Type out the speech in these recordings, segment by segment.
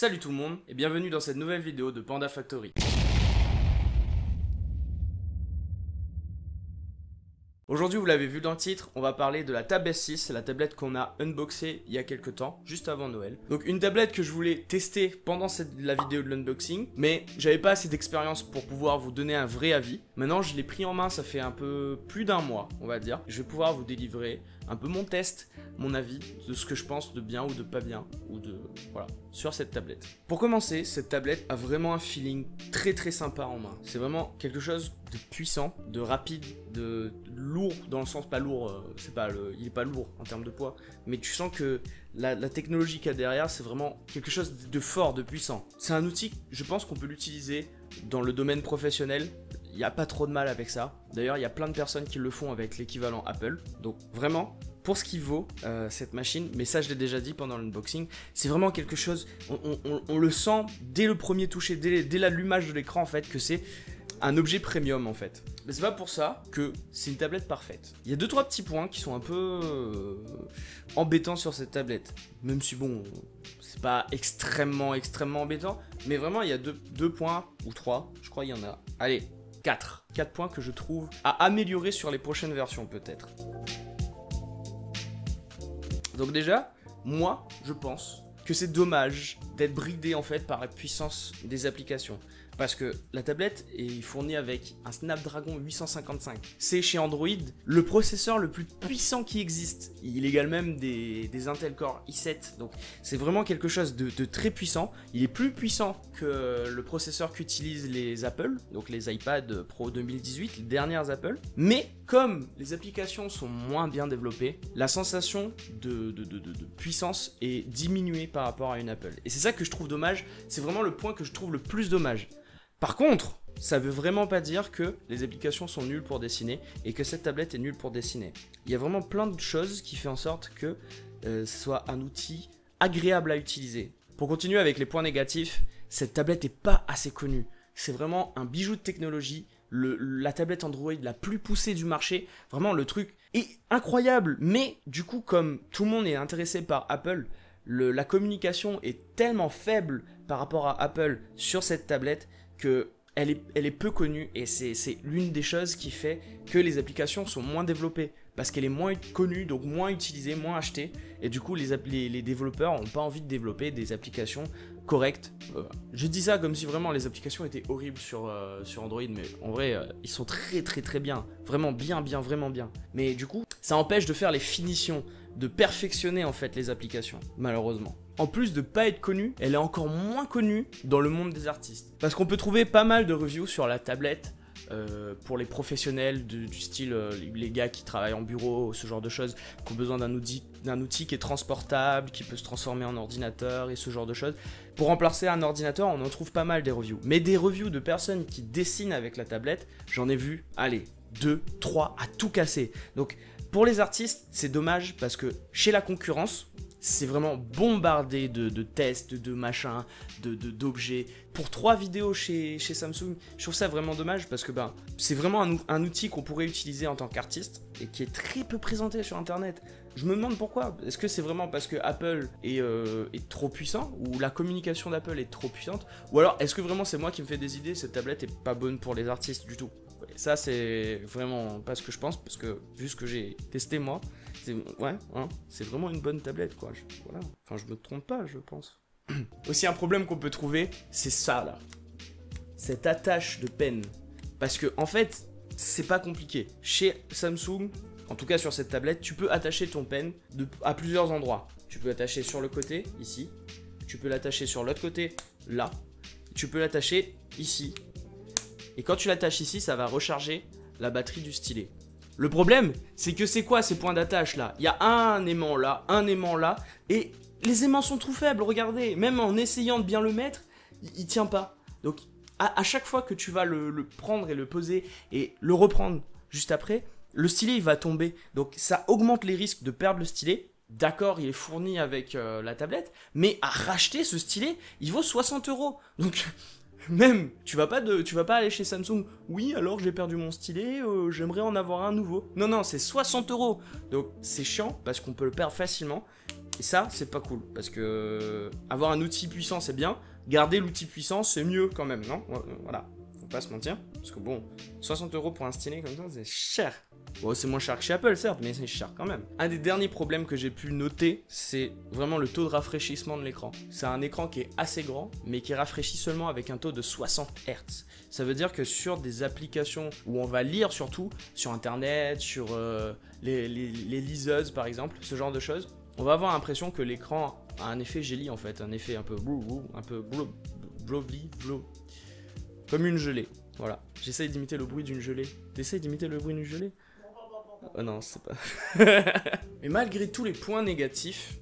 Salut tout le monde et bienvenue dans cette nouvelle vidéo de Panda Factory. Aujourd'hui, vous l'avez vu dans le titre, on va parler de la Tab S6, la tablette qu'on a unboxée il y a quelques temps, juste avant Noël. Donc une tablette que je voulais tester pendant la vidéo de l'unboxing, mais j'avais pas assez d'expérience pour pouvoir vous donner un vrai avis. Maintenant, je l'ai pris en main, ça fait un peu plus d'un mois, on va dire. Je vais pouvoir vous délivrer un peu mon test, mon avis de ce que je pense de bien ou de pas bien, ou de voilà, sur cette tablette. Pour commencer, cette tablette a vraiment un feeling très sympa en main. C'est vraiment quelque chose de puissant, de rapide, de lourd, dans le sens pas lourd, il est pas lourd en termes de poids, mais tu sens que la technologie qu'il y a derrière, c'est vraiment quelque chose de fort, de puissant. C'est un outil, je pense qu'on peut l'utiliser dans le domaine professionnel. Il n'y a pas trop de mal avec ça. D'ailleurs, il y a plein de personnes qui le font avec l'équivalent Apple. Donc vraiment, pour ce qu'il vaut, cette machine, mais ça je l'ai déjà dit pendant l'unboxing, c'est vraiment quelque chose, on le sent dès le premier toucher, dès l'allumage de l'écran en fait, que c'est un objet premium en fait. Mais c'est pas pour ça que c'est une tablette parfaite. Il y a 2-3 petits points qui sont un peu embêtants sur cette tablette. Même si bon, c'est pas extrêmement embêtant, mais vraiment il y a deux points, ou 3, je crois il y en a. Allez, 4 points que je trouve à améliorer sur les prochaines versions peut-être. Donc déjà, moi, je pense que c'est dommage d'être bridé en fait par la puissance des applications. Parce que la tablette est fournie avec un Snapdragon 855. C'est chez Android le processeur le plus puissant qui existe. Il égale même des Intel Core i7. Donc c'est vraiment quelque chose de très puissant. Il est plus puissant que le processeur qu'utilisent les Apple, donc les iPad Pro 2018, les dernières Apple. Mais comme les applications sont moins bien développées, la sensation de puissance est diminuée par rapport à une Apple. Et c'est ça que je trouve dommage. C'est vraiment le point que je trouve le plus dommage. Par contre, ça veut vraiment pas dire que les applications sont nulles pour dessiner et que cette tablette est nulle pour dessiner. Il y a vraiment plein de choses qui font en sorte que ce soit un outil agréable à utiliser. Pour continuer avec les points négatifs, cette tablette n'est pas assez connue. C'est vraiment un bijou de technologie, la tablette Android la plus poussée du marché. Vraiment, le truc est incroyable. Mais du coup, comme tout le monde est intéressé par Apple, la communication est tellement faible par rapport à Apple sur cette tablette qu'elle est peu connue et c'est l'une des choses qui fait que les applications sont moins développées parce qu'elle est moins connue, donc moins utilisée, moins achetée et du coup les développeurs n'ont pas envie de développer des applications correctes. Je dis ça comme si vraiment les applications étaient horribles sur Android, mais en vrai ils sont très bien, vraiment bien. Mais du coup ça empêche de faire les finitions, de perfectionner en fait les applications, malheureusement. En plus de pas être connue, elle est encore moins connue dans le monde des artistes. Parce qu'on peut trouver pas mal de reviews sur la tablette pour les professionnels du style les gars qui travaillent en bureau, ce genre de choses, qui ont besoin d'un outil qui est transportable, qui peut se transformer en ordinateur et ce genre de choses. Pour remplacer un ordinateur, on en trouve pas mal des reviews. Mais des reviews de personnes qui dessinent avec la tablette, j'en ai vu, allez, 2, 3 à tout casser. Donc pour les artistes, c'est dommage parce que chez la concurrence, c'est vraiment bombardé de tests, de machins, d'objets. Pour 3 vidéos chez Samsung, je trouve ça vraiment dommage parce que c'est vraiment un outil qu'on pourrait utiliser en tant qu'artiste et qui est très peu présenté sur internet. Je me demande pourquoi. Est-ce que c'est vraiment parce que Apple est trop puissant ou la communication d'Apple est trop puissante? Ou alors est-ce que vraiment c'est moi qui me fais des idées, cette tablette est pas bonne pour les artistes du tout? Ça c'est vraiment pas ce que je pense parce que vu ce que j'ai testé moi, c'est vraiment une bonne tablette quoi. Voilà. Enfin je me trompe pas je pense. Aussi un problème qu'on peut trouver, c'est ça là. Cette attache de pen. Parce que en fait, c'est pas compliqué. Chez Samsung, en tout cas sur cette tablette, tu peux attacher ton pen à plusieurs endroits. Tu peux l'attacher sur le côté, ici. Tu peux l'attacher sur l'autre côté, là. Tu peux l'attacher ici. Et quand tu l'attaches ici, ça va recharger la batterie du stylet. Le problème, c'est que c'est quoi ces points d'attache là? Il y a un aimant là, et les aimants sont trop faibles, regardez. Même en essayant de bien le mettre, il tient pas. Donc à chaque fois que tu vas le prendre et le poser et le reprendre juste après, le stylet il va tomber. Donc ça augmente les risques de perdre le stylet. D'accord, il est fourni avec la tablette, mais à racheter ce stylet, il vaut 60 €. Donc même, tu vas pas aller chez Samsung. Oui, alors j'ai perdu mon stylet, j'aimerais en avoir un nouveau. Non, c'est 60 €. Donc c'est chiant parce qu'on peut le perdre facilement. Et ça, c'est pas cool, parce que avoir un outil puissant, c'est bien, garder l'outil puissant, c'est mieux quand même, non? Voilà, faut pas se mentir, parce que bon, 60 € pour un stylet comme ça, c'est cher. Bon, c'est moins cher que chez Apple, certes, mais c'est cher quand même. Un des derniers problèmes que j'ai pu noter, c'est vraiment le taux de rafraîchissement de l'écran. C'est un écran qui est assez grand, mais qui rafraîchit seulement avec un taux de 60 Hz. Ça veut dire que sur des applications où on va lire surtout, sur Internet, sur les liseuses par exemple, ce genre de choses, on va avoir l'impression que l'écran a un effet jelly en fait, un effet un peu comme une gelée. Voilà, j'essaye d'imiter le bruit d'une gelée. T'essayes d'imiter le bruit d'une gelée? Oh non, c'est pas. Mais malgré tous les points négatifs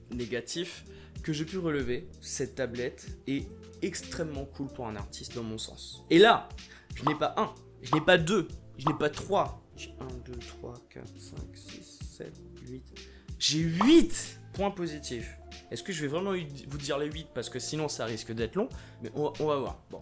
que j'ai pu relever, cette tablette est extrêmement cool pour un artiste dans mon sens. Et là, je n'ai pas un, je n'ai pas deux, je n'ai pas trois. J'ai 1, 2, 3, 4, 5, 6, 7, 8. J'ai 8 points positifs. Est-ce que je vais vraiment vous dire les 8 parce que sinon ça risque d'être long, mais on va voir. Bon.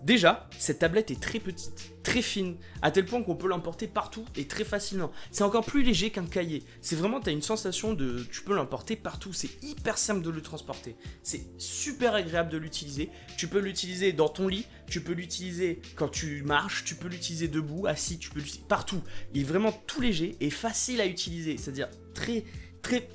Déjà, cette tablette est très petite, très fine, à tel point qu'on peut l'emporter partout et très facilement. C'est encore plus léger qu'un cahier. C'est vraiment, tu as une sensation de... Tu peux l'emporter partout, c'est hyper simple de le transporter. C'est super agréable de l'utiliser. Tu peux l'utiliser dans ton lit, tu peux l'utiliser quand tu marches, tu peux l'utiliser debout, assis, tu peux l'utiliser partout. Il est vraiment tout léger et facile à utiliser, c'est-à-dire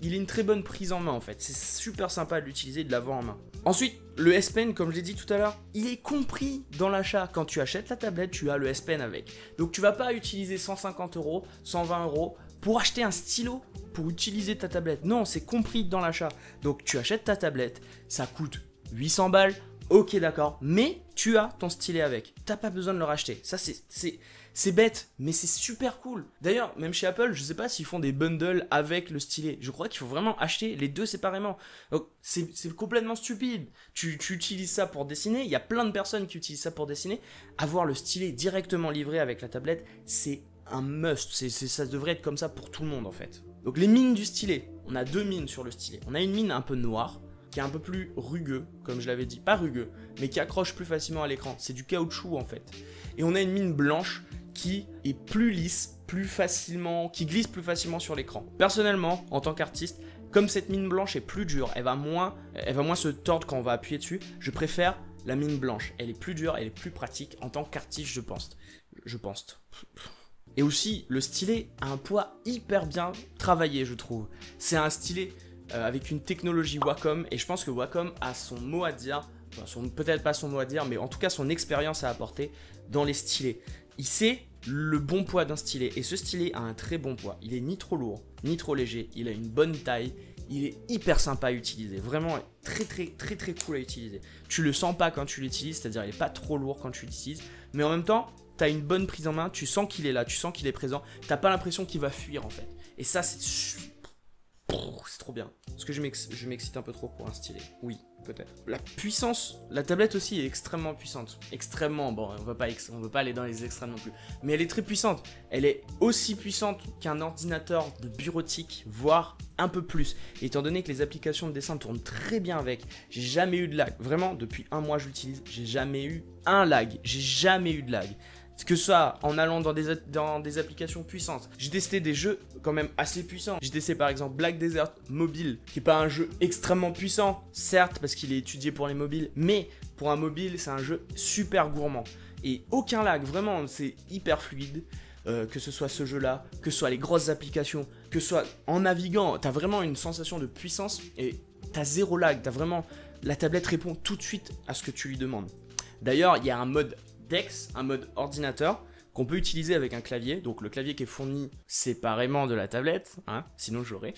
il a une très bonne prise en main en fait. C'est super sympa de l'utiliser et de l'avoir en main. Ensuite, le S Pen, comme je l'ai dit tout à l'heure, il est compris dans l'achat. Quand tu achètes la tablette, tu as le S Pen avec. Donc tu vas pas utiliser 150 €, 120 € pour acheter un stylo pour utiliser ta tablette. Non, c'est compris dans l'achat. Donc tu achètes ta tablette, ça coûte 800 balles. Ok, d'accord, mais tu as ton stylet avec. T'as pas besoin de le racheter. Ça, c'est bête, mais c'est super cool. D'ailleurs, même chez Apple, je sais pas s'ils font des bundles avec le stylet. Je crois qu'il faut vraiment acheter les deux séparément. Donc, c'est complètement stupide. Tu utilises ça pour dessiner. Il y a plein de personnes qui utilisent ça pour dessiner. Avoir le stylet directement livré avec la tablette, c'est un must. Ça devrait être comme ça pour tout le monde, en fait. Donc, les mines du stylet. On a deux mines sur le stylet. On a une mine un peu noire, qui est un peu plus rugueux, comme je l'avais dit. Pas rugueux, mais qui accroche plus facilement à l'écran. C'est du caoutchouc, en fait. Et on a une mine blanche qui est plus lisse, qui glisse plus facilement sur l'écran. Personnellement, en tant qu'artiste, comme cette mine blanche est plus dure, elle va moins se tordre quand on va appuyer dessus, je préfère la mine blanche. Elle est plus dure, elle est plus pratique en tant qu'artiste, je pense. Et aussi, le stylet a un poids hyper bien travaillé, je trouve. C'est un stylet avec une technologie Wacom, et je pense que Wacom a son mot à dire, enfin, peut-être pas son mot à dire, mais en tout cas son expérience à apporter dans les stylets. Il sait le bon poids d'un stylet, et ce stylet a un très bon poids. Il est ni trop lourd, ni trop léger, il a une bonne taille, il est hyper sympa à utiliser, vraiment très cool à utiliser. Tu le sens pas quand tu l'utilises, c'est-à-dire il est pas trop lourd quand tu l'utilises, mais en même temps, tu as une bonne prise en main, tu sens qu'il est là, tu sens qu'il est présent, t'as pas l'impression qu'il va fuir en fait. Et ça, c'est trop bien. Est-ce que je m'excite un peu trop pour un stylet? Oui, peut-être. La puissance, la tablette aussi est extrêmement puissante. Extrêmement, bon, on veut pas aller dans les extrêmes non plus. Mais elle est très puissante. Elle est aussi puissante qu'un ordinateur de bureautique, voire un peu plus. Et étant donné que les applications de dessin tournent très bien avec, j'ai jamais eu de lag. Vraiment, depuis un mois je l'utilise, j'ai jamais eu un lag. J'ai jamais eu de lag. Que ça, en allant dans des applications puissantes. J'ai testé des jeux quand même assez puissants. J'ai testé par exemple Black Desert Mobile, qui n'est pas un jeu extrêmement puissant, certes, parce qu'il est étudié pour les mobiles, mais pour un mobile, c'est un jeu super gourmand. Et aucun lag, vraiment, c'est hyper fluide. Que ce soit ce jeu-là, que ce soit les grosses applications, que ce soit en naviguant, t'as vraiment une sensation de puissance et t'as zéro lag. T'as vraiment... La tablette répond tout de suite à ce que tu lui demandes. D'ailleurs, il y a un mode DeX, un mode ordinateur, qu'on peut utiliser avec un clavier, donc le clavier qui est fourni séparément de la tablette, hein, sinon j'aurais,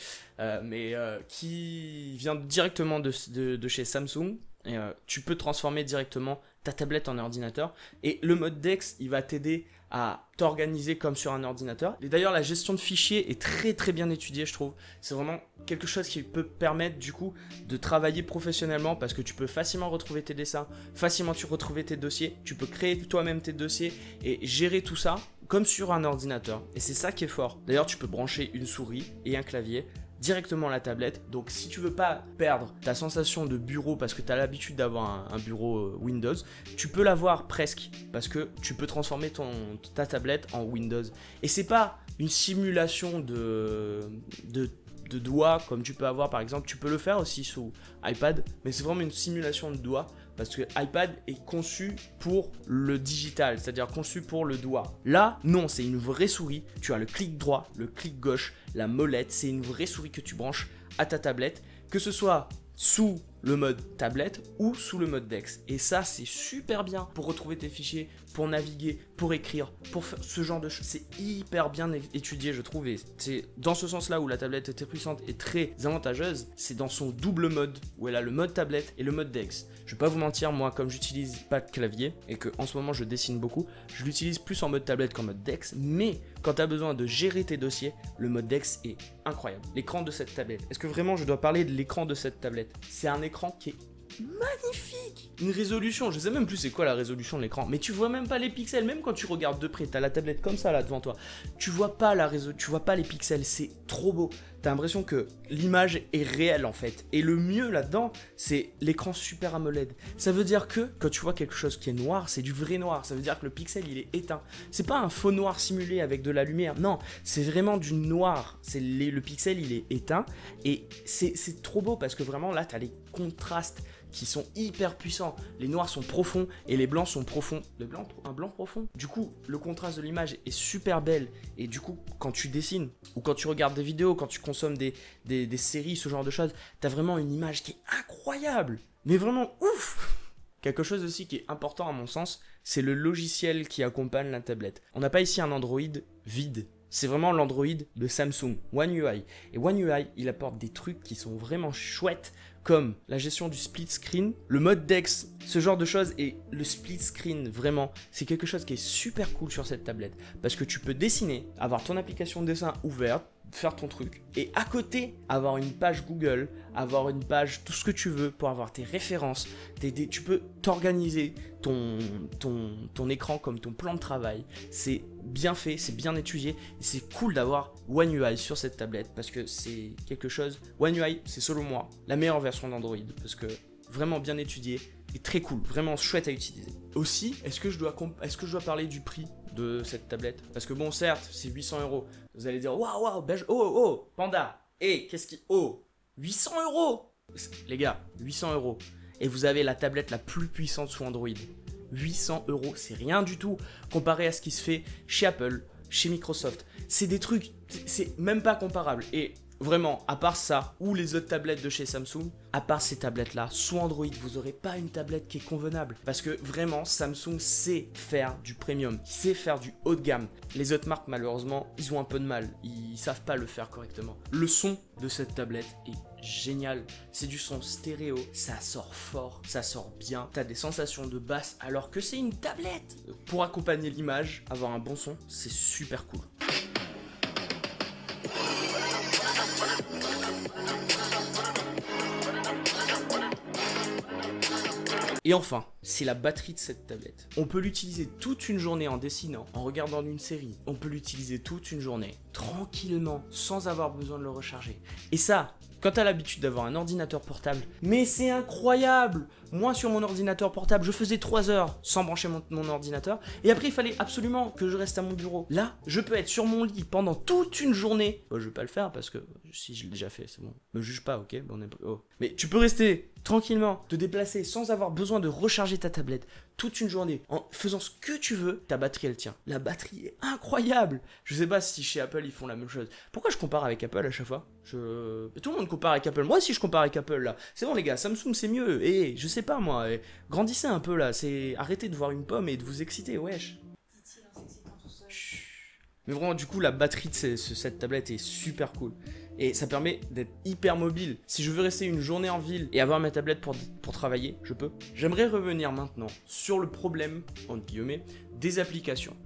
mais qui vient directement de chez Samsung, et tu peux transformer directement ta tablette en ordinateur, et le mode DeX, il va t'aider à t'organiser comme sur un ordinateur. Et d'ailleurs, la gestion de fichiers est très bien étudiée, je trouve. C'est vraiment quelque chose qui peut permettre du coup de travailler professionnellement parce que tu peux facilement retrouver tes dessins, facilement tu retrouver tes dossiers, tu peux créer toi-même tes dossiers et gérer tout ça comme sur un ordinateur. Et c'est ça qui est fort. D'ailleurs, tu peux brancher une souris et un clavier directement à la tablette. Donc si tu veux pas perdre ta sensation de bureau parce que tu as l'habitude d'avoir un bureau Windows, tu peux l'avoir presque parce que tu peux transformer ta tablette en Windows. Et c'est pas une simulation de de doigts, comme tu peux avoir par exemple. Tu peux le faire aussi sous iPad, mais c'est vraiment une simulation de doigts. Parce que iPad est conçu pour le digital, c'est-à-dire conçu pour le doigt. Là, non, c'est une vraie souris. Tu as le clic droit, le clic gauche, la molette. C'est une vraie souris que tu branches à ta tablette, que ce soit sous le mode tablette ou sous le mode DeX. Et ça, c'est super bien pour retrouver tes fichiers, pour naviguer, pour écrire, pour faire ce genre de choses. C'est hyper bien étudié, je trouve. Et c'est dans ce sens-là où la tablette est très puissante et très avantageuse. C'est dans son double mode, où elle a le mode tablette et le mode DeX. Je vais pas vous mentir, moi, comme j'utilise pas de clavier et que en ce moment je dessine beaucoup, je l'utilise plus en mode tablette qu'en mode DeX. Mais quand tu as besoin de gérer tes dossiers, le mode DeX est incroyable. L'écran de cette tablette. Est-ce que vraiment je dois parler de l'écran de cette tablette? C'est un écran qui est magnifique. Une résolution, je sais même plus c'est quoi la résolution de l'écran, mais tu vois même pas les pixels, même quand tu regardes de près, t'as la tablette comme ça là devant toi, tu vois pas tu vois pas les pixels, c'est trop beau. T'as l'impression que l'image est réelle en fait. Et le mieux là-dedans, c'est l'écran Super AMOLED. Ça veut dire que quand tu vois quelque chose qui est noir, c'est du vrai noir. Ça veut dire que le pixel il est éteint. C'est pas un faux noir simulé avec de la lumière. Non, c'est vraiment du noir. Le pixel il est éteint. Et c'est trop beau parce que vraiment là, t'as les contrastes qui sont hyper puissants. Les noirs sont profonds et les blancs sont profonds. Un blanc profond. Du coup, le contraste de l'image est super belle. Et du coup, quand tu dessines ou quand tu regardes des vidéos, quand tu consommes des séries, ce genre de choses, t'as vraiment une image qui est incroyable. Mais vraiment ouf. Quelque chose aussi qui est important à mon sens, c'est le logiciel qui accompagne la tablette. On n'a pas ici un Android vide. C'est vraiment l'Android de Samsung, One UI. Et One UI, il apporte des trucs qui sont vraiment chouettes, comme la gestion du split screen, le mode DeX, ce genre de choses. Et le split screen, vraiment, c'est quelque chose qui est super cool sur cette tablette. Parce que tu peux dessiner, avoir ton application de dessin ouverte, faire ton truc, et à côté, avoir une page Google, avoir une page, tout ce que tu veux pour avoir tes références. Tu peux t'organiser ton écran comme ton plan de travail. C'est bien fait, c'est bien étudié, et c'est cool d'avoir One UI sur cette tablette parce que c'est quelque chose. One UI, c'est selon moi la meilleure version d'Android parce que vraiment bien étudié et très cool, vraiment chouette à utiliser. Aussi, est-ce que je dois parler du prix de cette tablette? Parce que bon, certes, c'est 800 €. Vous allez dire, waouh, oh, Panda, qu'est-ce qui... Oh, 800 €. Les gars, 800 €. Et vous avez la tablette la plus puissante sous Android. 800 €, c'est rien du tout comparé à ce qui se fait chez Apple, chez Microsoft. C'est des trucs, c'est même pas comparable. Et vraiment, à part ça, ou les autres tablettes de chez Samsung, à part ces tablettes-là, sous Android, vous n'aurez pas une tablette qui est convenable. Parce que vraiment, Samsung sait faire du premium, sait faire du haut de gamme. Les autres marques, malheureusement, ils ont un peu de mal. Ils savent pas le faire correctement. Le son de cette tablette est génial. C'est du son stéréo, ça sort fort, ça sort bien. T'as des sensations de basse alors que c'est une tablette. Pour accompagner l'image, avoir un bon son, c'est super cool. Et enfin, c'est la batterie de cette tablette. On peut l'utiliser toute une journée en dessinant, en regardant une série. On peut l'utiliser toute une journée, tranquillement, sans avoir besoin de le recharger. Et ça, quand t'as l'habitude d'avoir un ordinateur portable, mais c'est incroyable! Moi, sur mon ordinateur portable, je faisais 3 heures sans brancher mon ordinateur. Et après, il fallait absolument que je reste à mon bureau. Là, je peux être sur mon lit pendant toute une journée. Bon, je vais pas le faire parce que si je l'ai déjà fait, c'est bon. Me juge pas, ok? Bon, mais tu peux rester tranquillement, te déplacer sans avoir besoin de recharger ta tablette toute une journée en faisant ce que tu veux. Ta batterie, elle tient. La batterie est incroyable. Je sais pas si chez Apple, ils font la même chose. Pourquoi je compare avec Apple à chaque fois? Tout le monde compare avec Apple. Moi aussi, je compare avec Apple là. C'est bon, les gars, Samsung, c'est mieux. Et je sais pas moi, grandissez un peu là, arrêtez de voir une pomme et de vous exciter, wesh. Mais vraiment, du coup, la batterie de cette tablette est super cool. Et ça permet d'être hyper mobile. Si je veux rester une journée en ville et avoir ma tablette pour travailler, je peux. J'aimerais revenir maintenant sur le problème, entre guillemets, des applications.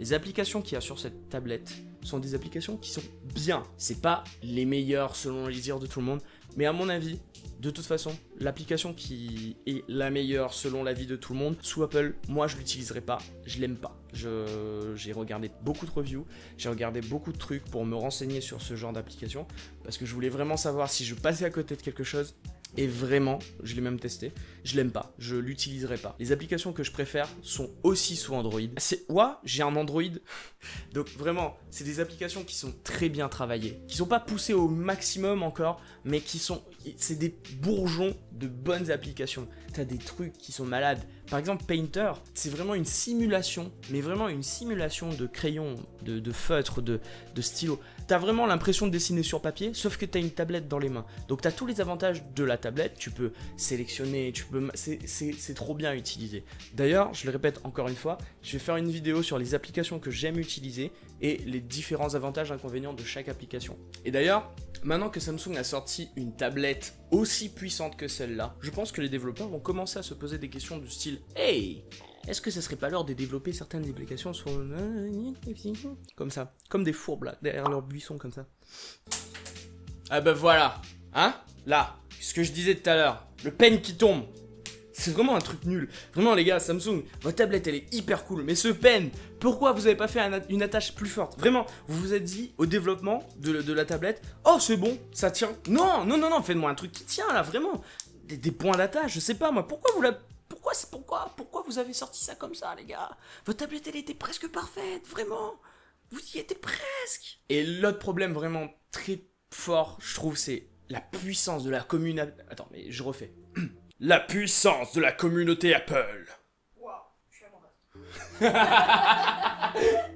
Les applications qu'il y a sur cette tablette sont des applications qui sont bien. C'est pas les meilleures selon les dires de tout le monde, mais à mon avis, de toute façon, l'application qui est la meilleure selon l'avis de tout le monde, sous Apple, moi je l'utiliserai pas, je l'aime pas. J'ai regardé beaucoup de reviews, j'ai regardé beaucoup de trucs pour me renseigner sur ce genre d'application, parce que je voulais vraiment savoir si je passais à côté de quelque chose. Et vraiment, je l'ai même testé, je l'aime pas, je l'utiliserai pas. Les applications que je préfère sont aussi sous Android. J'ai un Android, donc vraiment, c'est des applications qui sont très bien travaillées, qui sont pas poussées au maximum encore, mais c'est des bourgeons de bonnes applications. T'as des trucs qui sont malades. Par exemple, Painter, c'est vraiment une simulation, mais vraiment une simulation de crayon, de feutre, de stylo. T'as vraiment l'impression de dessiner sur papier, sauf que t'as une tablette dans les mains. Donc t'as tous les avantages de la tablette, tu peux sélectionner, c'est trop bien utilisé. D'ailleurs, je le répète encore une fois, je vais faire une vidéo sur les applications que j'aime utiliser et les différents avantages et inconvénients de chaque application. Et d'ailleurs, maintenant que Samsung a sorti une tablette aussi puissante que celle-là, je pense que les développeurs vont commencer à se poser des questions du style « Hey, est-ce que ça serait pas l'heure de développer certaines applications sur... comme ça, comme des fourbes là, derrière leur buisson comme ça. » Ah bah voilà, hein, là, ce que je disais tout à l'heure, le pen qui tombe. C'est vraiment un truc nul. Vraiment les gars, Samsung, votre tablette elle est hyper cool. Mais ce pen, pourquoi vous avez pas fait une attache plus forte? Vraiment, vous vous êtes dit au développement de la tablette, oh c'est bon, ça tient. Non, non, non, non, faites-moi un truc qui tient là, vraiment. Des points d'attache, je sais pas moi, pourquoi vous avez sorti ça comme ça les gars? Votre tablette elle était presque parfaite, vraiment. Vous y étiez presque. Et l'autre problème vraiment très fort, je trouve, c'est la puissance de la communauté. Attends, mais je refais. La puissance de la communauté Apple. Waouh, je suis à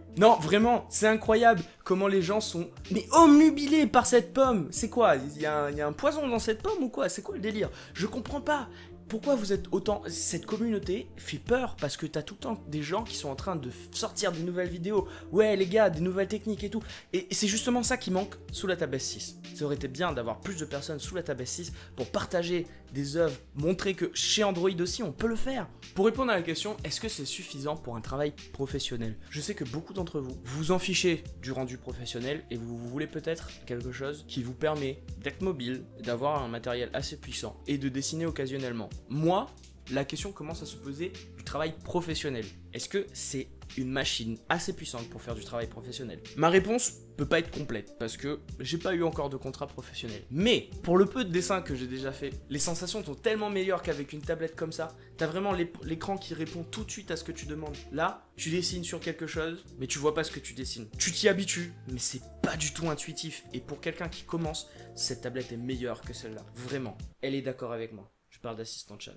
mon Non, vraiment, c'est incroyable comment les gens sont mais omnubilés par cette pomme. C'est quoi? Il y a un poison dans cette pomme ou quoi? C'est quoi le délire? Je comprends pas. Pourquoi vous êtes autant... Cette communauté fait peur parce que t'as tout le temps des gens qui sont en train de sortir des nouvelles vidéos. Ouais les gars, des nouvelles techniques et tout. Et c'est justement ça qui manque sous la Tab S6. Ça aurait été bien d'avoir plus de personnes sous la Tab S6 pour partager des œuvres, montrer que chez Android aussi on peut le faire. Pour répondre à la question, est-ce que c'est suffisant pour un travail professionnel? Je sais que beaucoup d'entre vous vous en fichez du rendu professionnel et vous voulez peut-être quelque chose qui vous permet d'être mobile, d'avoir un matériel assez puissant et de dessiner occasionnellement. Moi, la question commence à se poser du travail professionnel. Est-ce que c'est une machine assez puissante pour faire du travail professionnel? Ma réponse peut pas être complète parce que j'ai pas eu encore de contrat professionnel. Mais pour le peu de dessins que j'ai déjà fait, les sensations sont tellement meilleures qu'avec une tablette comme ça. T'as vraiment l'écran qui répond tout de suite à ce que tu demandes. Là, tu dessines sur quelque chose, mais tu vois pas ce que tu dessines. Tu t'y habitues, mais c'est pas du tout intuitif. Et pour quelqu'un qui commence, cette tablette est meilleure que celle-là. Vraiment. Elle est d'accord avec moi. Je parle d'assistant chat.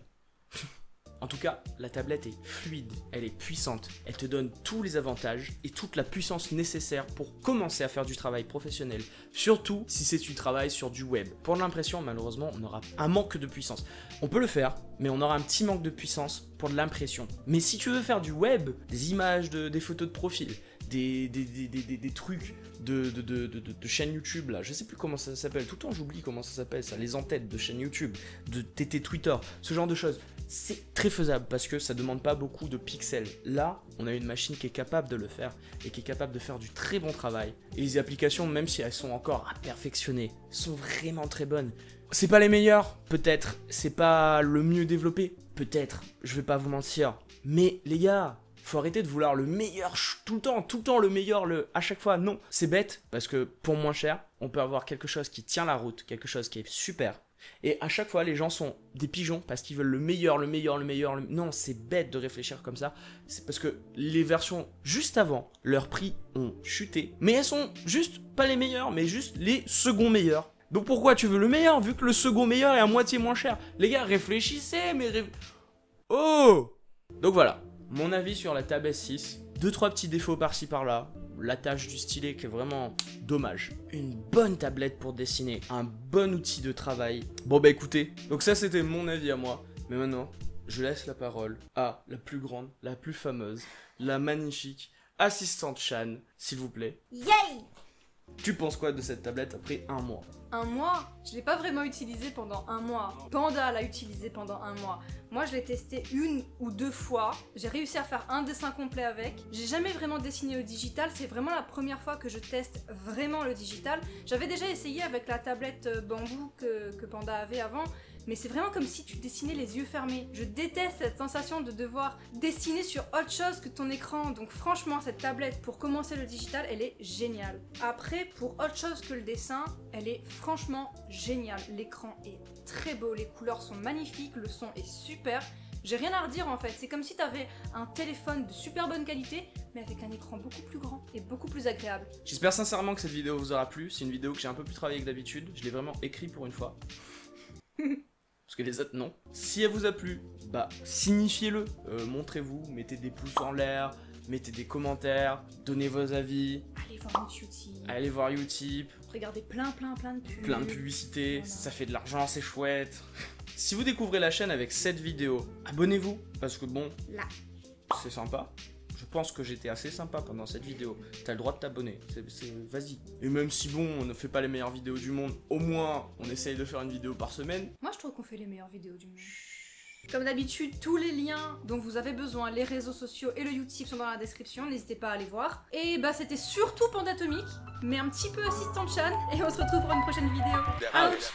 En tout cas, la tablette est fluide, elle est puissante, elle te donne tous les avantages et toute la puissance nécessaire pour commencer à faire du travail professionnel, surtout si c'est du travail sur du web. Pour l'impression, malheureusement, on aura un manque de puissance. On peut le faire, mais on aura un petit manque de puissance pour de l'impression. Mais si tu veux faire du web, des images, des photos de profil, des trucs de chaîne YouTube là, je sais plus comment ça s'appelle, tout le temps j'oublie comment ça s'appelle ça, les entêtes de chaîne YouTube, de TT Twitter, ce genre de choses, c'est très faisable parce que ça demande pas beaucoup de pixels. Là, on a une machine qui est capable de le faire et qui est capable de faire du très bon travail. Et les applications, même si elles sont encore à perfectionner, sont vraiment très bonnes. C'est pas les meilleures, peut-être, c'est pas le mieux développé, peut-être, je vais pas vous mentir, mais les gars, faut arrêter de vouloir le meilleur tout le temps le meilleur, à chaque fois. Non, c'est bête parce que pour moins cher, on peut avoir quelque chose qui tient la route, quelque chose qui est super. Et à chaque fois, les gens sont des pigeons parce qu'ils veulent le meilleur. Non, c'est bête de réfléchir comme ça. C'est parce que les versions juste avant, leurs prix ont chuté. Mais elles sont juste pas les meilleures, mais juste les seconds meilleurs. Donc pourquoi tu veux le meilleur vu que le second meilleur est à moitié moins cher? Les gars, réfléchissez, mais... Oh! Donc voilà. Mon avis sur la Tab S6, 2-3 petits défauts par-ci par-là, l'attache du stylet qui est vraiment dommage. Une bonne tablette pour dessiner, un bon outil de travail. Bon bah écoutez, donc ça c'était mon avis à moi, mais maintenant je laisse la parole à la plus grande, la plus fameuse, la magnifique assistante Chan, s'il vous plaît. Yay! Tu penses quoi de cette tablette après un mois? Un mois? Je l'ai pas vraiment utilisé pendant un mois. Panda l'a utilisé pendant un mois. Moi je l'ai testé 1 ou 2 fois. J'ai réussi à faire un dessin complet avec. J'ai jamais vraiment dessiné au digital. C'est vraiment la première fois que je teste vraiment le digital. J'avais déjà essayé avec la tablette bambou que Panda avait avant. mais c'est vraiment comme si tu dessinais les yeux fermés. Je déteste cette sensation de devoir dessiner sur autre chose que ton écran, donc franchement cette tablette pour commencer le digital, elle est géniale. Après, pour autre chose que le dessin, elle est franchement géniale. L'écran est très beau, les couleurs sont magnifiques, le son est super. J'ai rien à redire en fait, c'est comme si t'avais un téléphone de super bonne qualité, mais avec un écran beaucoup plus grand et beaucoup plus agréable. J'espère sincèrement que cette vidéo vous aura plu. C'est une vidéo que j'ai un peu plus travaillée que d'habitude. Je l'ai vraiment écrit pour une fois. Parce que les autres, non. Si elle vous a plu, bah, signifiez-le. Montrez-vous, mettez des pouces en l'air, mettez des commentaires, donnez vos avis. Allez voir Utip. Allez voir Utip. Regardez plein de pubs. Plein de publicités, Voilà. ça fait de l'argent, c'est chouette. Si vous découvrez la chaîne avec cette vidéo, abonnez-vous. Parce que bon, Là. c'est sympa. Je pense que j'étais assez sympa pendant cette vidéo. T'as le droit de t'abonner, vas-y. Et même si bon, on ne fait pas les meilleures vidéos du monde, au moins on essaye de faire une vidéo par semaine. Moi je trouve qu'on fait les meilleures vidéos du monde. Comme d'habitude, tous les liens dont vous avez besoin, les réseaux sociaux et le Utip sont dans la description, n'hésitez pas à aller voir. Et bah c'était surtout Pandatomique, mais un petit peu Assistant Chan, et on se retrouve pour une prochaine vidéo. Out.